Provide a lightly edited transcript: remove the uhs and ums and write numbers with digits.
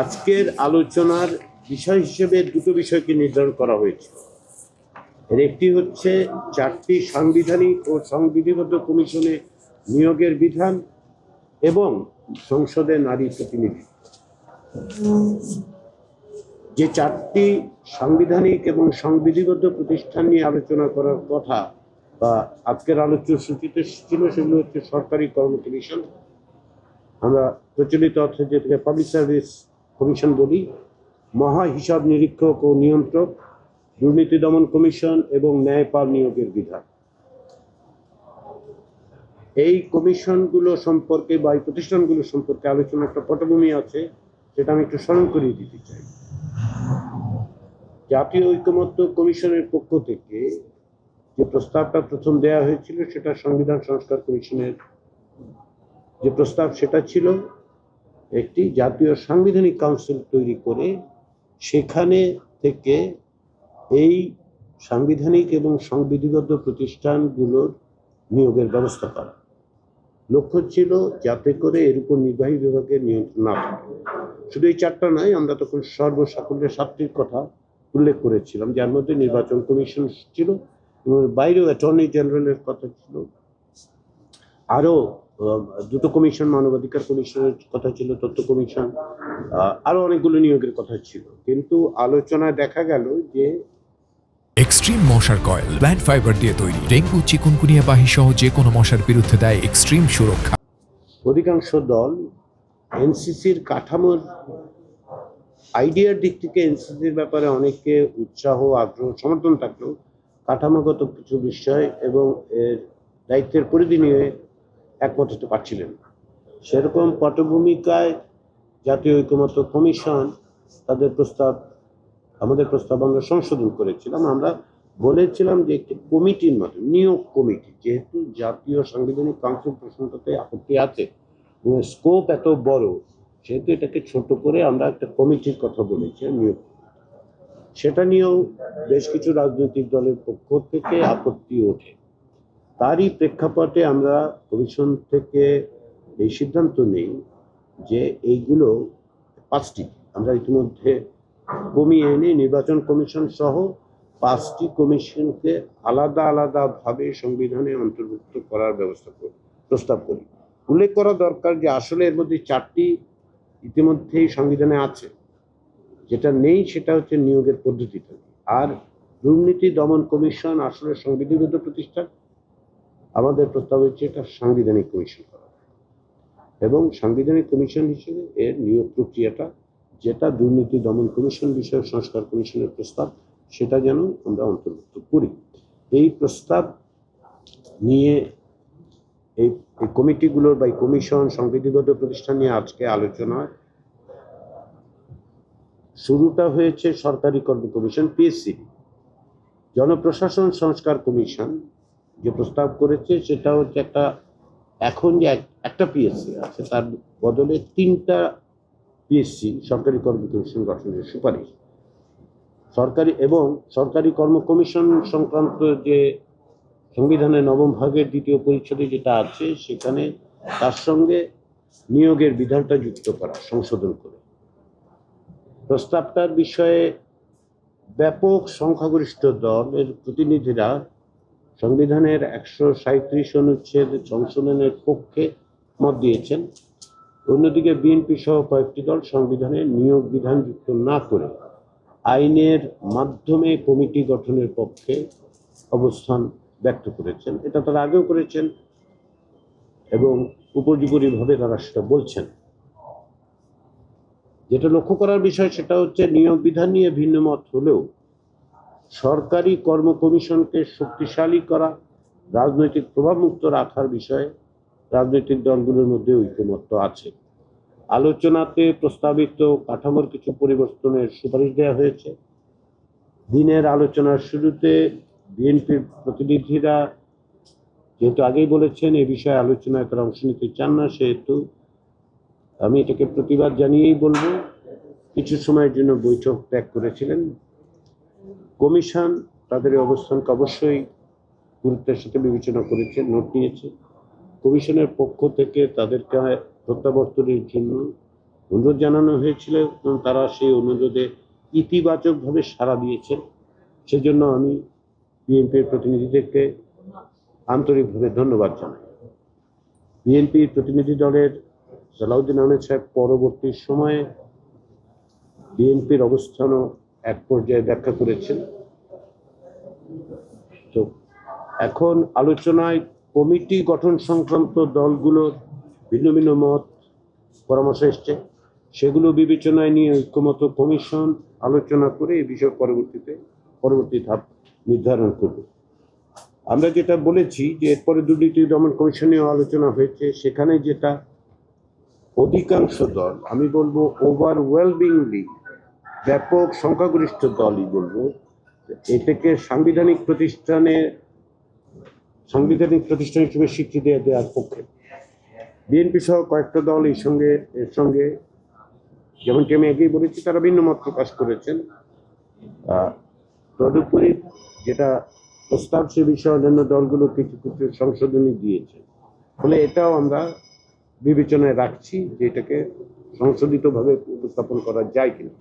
আজকের আলোচনার বিষয় হিসেবে দুটো বিষয়কে নির্ধারণ করা হয়েছে। এর একটি হচ্ছে 4টি সাংবিধানিক ও সংবিধিবদ্ধ কমিশনে নিয়োগের বিধান এবং সংসদে নারী প্রতিনিধিত্ব। যে 4টি সাংবিধানিক এবং সংবিধিবদ্ধ প্রতিষ্ঠান নিয়ে আলোচনা করার কথা বা আজকের আলোচ্য সূচিতে ছিল, সেগুলো হচ্ছে সরকারি কর্ম কমিশন, আমরা প্রচলিত অর্থে যেটাকে পাবলিক সার্ভিস কমিশন বলি, মহা হিসাব নিরীক্ষক ও নিয়ন্ত্রক, দুর্নীতি দমন কমিশন এবং ন্যায়পাল নিয়োগের বিধান। এই কমিশনগুলো সম্পর্কে বা এই প্রতিষ্ঠানগুলো সম্পর্কে আলোচনা একটা পটভূমি আছে, সেটা আমি একটু স্মরণ করিয়ে দিতে চাই। জাতীয় ঐকমত্য কমিশনের পক্ষ থেকে যে প্রস্তাবটা প্রথম দেয়া হয়েছিল, সেটা সংবিধান সংস্কার কমিশনের যে প্রস্তাব, সেটা ছিল একটি জাতীয় সাংবিধানিক কাউন্সিল তৈরি করে সেখানে থেকে এই সাংবিধানিক এবং সংবিধিবদ্ধ প্রতিষ্ঠানগুলোর নিয়োগের ব্যবস্থা করা। লক্ষ্য ছিল যাতে করে এর উপর নির্বাহী বিভাগের নিয়ন্ত্রণ না থাকে। শুধু এই 4টা নয়, আমরা তখন সর্বসাকুল্যে 7টির কথা উল্লেখ করেছিলাম, যার মধ্যে নির্বাচন কমিশন ছিল এবং বাইরেও অ্যাটর্নি জেনারেলের কথা ছিল, আরো 2টো কমিশন, মানবাধিকার কমিশনের কথা ছিল, তথ্য কমিশন, আরো অনেকগুলো নিয়োগের কথা ছিল। কিন্তু আলোচনায় দেখা গেল যে এক্সট্রিম মশার কয়েল প্ল্যান্ট ফাইবার দিয়ে তৈরি, ডেঙ্গু, চিকুনগুনিয়া বাহি সহ যে কোনো মশার বিরুদ্ধে দেয় এক্সট্রিম সুরক্ষা। অধিকাংশ দল এনসিসির কাঠামোর আইডিয়ার দিক থেকে এনসিসির ব্যাপারে অনেকে উৎসাহ, আগ্রহ, সমর্থন থাকলেও কাঠামোগত কিছু বিষয় এবং এর দায়িত্বের পরিধি নিয়ে একমত হতে পারছিলেন না। সেরকম পটভূমিকায় জাতীয় ঐকমত্য কমিশন তাদের প্রস্তাব, আমাদের প্রস্তাব আমরা সংশোধন করেছিলাম। আমরা বলেছিলাম যে একটি কমিটির মাধ্যমে, নিয়োগ কমিটি, যেহেতু জাতীয় সাংবিধানিক কাউন্সিল প্রশ্নটাতে আপত্তি আছে এবং স্কোপ এত বড়, সেহেতু এটাকে ছোট করে আমরা একটা কমিটির কথা বলেছি, নিয়োগ। সেটা নিয়েও বেশ কিছু রাজনৈতিক দলের পক্ষ থেকে আপত্তি ওঠে। তারই প্রেক্ষাপটে আমরা কমিশন থেকে এই সিদ্ধান্ত নেই যে এইগুলো 5টি আমরা ইতিমধ্যে কমিয়ে এনে নির্বাচন কমিশন সহ 5টি কমিশনকে আলাদা আলাদাভাবে সংবিধানে অন্তর্ভুক্ত করার প্রস্তাব করি। উল্লেখ করা দরকার যে আসলে এর মধ্যে 4টি ইতিমধ্যেই সংবিধানে আছে, যেটা নেই সেটা হচ্ছে নিয়োগের পদ্ধতিটা। আর দুর্নীতি দমন কমিশন আসলে সংবিধিবদ্ধ প্রতিষ্ঠান, আমাদের প্রস্তাব হচ্ছে এটা সাংবিধানিক কমিশন করা এবং সাংবিধানিক কমিশন হিসেবে এর নিয়োগ প্রক্রিয়াটা, যেটা দুর্নীতি দমন কমিশন বিষয়ক সংস্কার কমিশনের প্রস্তাব, সেটা যেন আমরা অন্তর্ভুক্ত করি। এই প্রস্তাব নিয়ে এই কমিটিগুলোর বা কমিশন, সংবিধিবদ্ধ প্রতিষ্ঠান নিয়ে আজকে আলোচনা শুরুটা হয়েছে সরকারি কর্ম কমিশন, পিএসসি। জনপ্রশাসন সংস্কার কমিশন যে প্রস্তাব করেছে সেটা হচ্ছে এখন যে একটা পিএসসি আছে, তার বদলে 3টা পিএসসি, সরকারি কর্ম কমিশন গঠনের সুপারিশ। সরকারি কর্ম কমিশন সংক্রান্ত যে সংবিধানের 9ম ভাগের 2য় পরিচ্ছেদে যেটা আছে, সেখানে তার সঙ্গে নিয়োগের বিধানটা যুক্ত করা, সংশোধন করে। প্রস্তাবটার বিষয়ে ব্যাপক সংখ্যাগরিষ্ঠ দলের প্রতিনিধিরা সংবিধানের 137 অনুচ্ছেদ সংশোধনের পক্ষে মত দিয়েছেন। অন্যদিকে বিএনপি সহ কয়েকটি দল সংবিধানে নিয়োগ বিধান যুক্ত না করে আইনের মাধ্যমে কমিটি গঠনের পক্ষে অবস্থান ব্যক্ত করেছেন। এটা তারা আগেও করেছেন এবং উপর্যুপরিভাবে তারা সেটা বলছেন। যেটা লক্ষ্য করার বিষয় সেটা হচ্ছে নিয়োগ বিধান নিয়ে ভিন্ন মত হলেও সরকারি কর্ম কমিশনকে শক্তিশালী করা, রাজনৈতিক প্রভাবমুক্ত রাখার বিষয়ে রাজনৈতিক দলগুলোর মধ্যে ঐকমত্য আছে। আলোচনাতে প্রস্তাবিত কাঠামোর কিছু পরিবর্তনের সুপারিশ দেওয়া হয়েছে। দিনের আলোচনার শুরুতে বিএনপির প্রতিনিধিরা যেহেতু আগেই বলেছেন এই বিষয়ে আলোচনায় তারা অংশ নিতে চান না, সেহেতু আমি এটাকে প্রতিবাদ জানিয়েই বলবো, কিছু সময়ের জন্য বৈঠক ত্যাগ করেছিলেন। কমিশন তাদের অবস্থানকে অবশ্যই গুরুত্বের সাথে বিবেচনা করেছে, নোট নিয়েছে। কমিশনের পক্ষ থেকে তাদেরকে প্রত্যাবর্তনের জন্য অনুরোধ জানানো হয়েছিল এবং তারা সেই অনুরোধে ইতিবাচকভাবে সাড়া দিয়েছেন। সেজন্য আমি বিএনপির প্রতিনিধিদেরকে আন্তরিকভাবে ধন্যবাদ জানাই। বিএনপির প্রতিনিধি দলের সালাউদ্দিন আহমেদ সাহেব পরবর্তী সময়ে বিএনপির অবস্থানও এক পর্যায়ে ব্যাখ্যা করেছেন। তো এখন আলোচনায় কমিটি গঠন সংক্রান্ত দলগুলোর ভিন্ন ভিন্ন মত পরামর্শ এসছে, সেগুলো বিবেচনায় নিয়ে ঐক্যমত কমিশন আলোচনা করে এই বিষয় পরবর্তী ধাপ নির্ধারণ করবে। আমরা যেটা বলেছি যে এরপরে দুর্নীতি দমন কমিশনেও আলোচনা হয়েছে, সেখানে যেটা অধিকাংশ দল, আমি বলবো ওভারওয়েলমিংলি ব্যাপক সংখ্যাগরিষ্ঠ দলই বলবো, এটাকে সাংবিধানিক প্রতিষ্ঠান হিসেবে স্বীকৃতি দেওয়ার পক্ষে। বিএনপি সহ কয়েকটা দল এর সঙ্গে যেমনটি আমি আগেই বলেছি, তারা ভিন্ন মত প্রকাশ করেছেন। তদুপরি যেটা প্রস্তাব, সে বিষয়ে অন্যান্য দলগুলো কিছু কিছু সংশোধনী দিয়েছে। ফলে এটাও আমরা বিবেচনায় রাখছি যে এটাকে সংশোধিতভাবে উপস্থাপন করা যায় কিনা।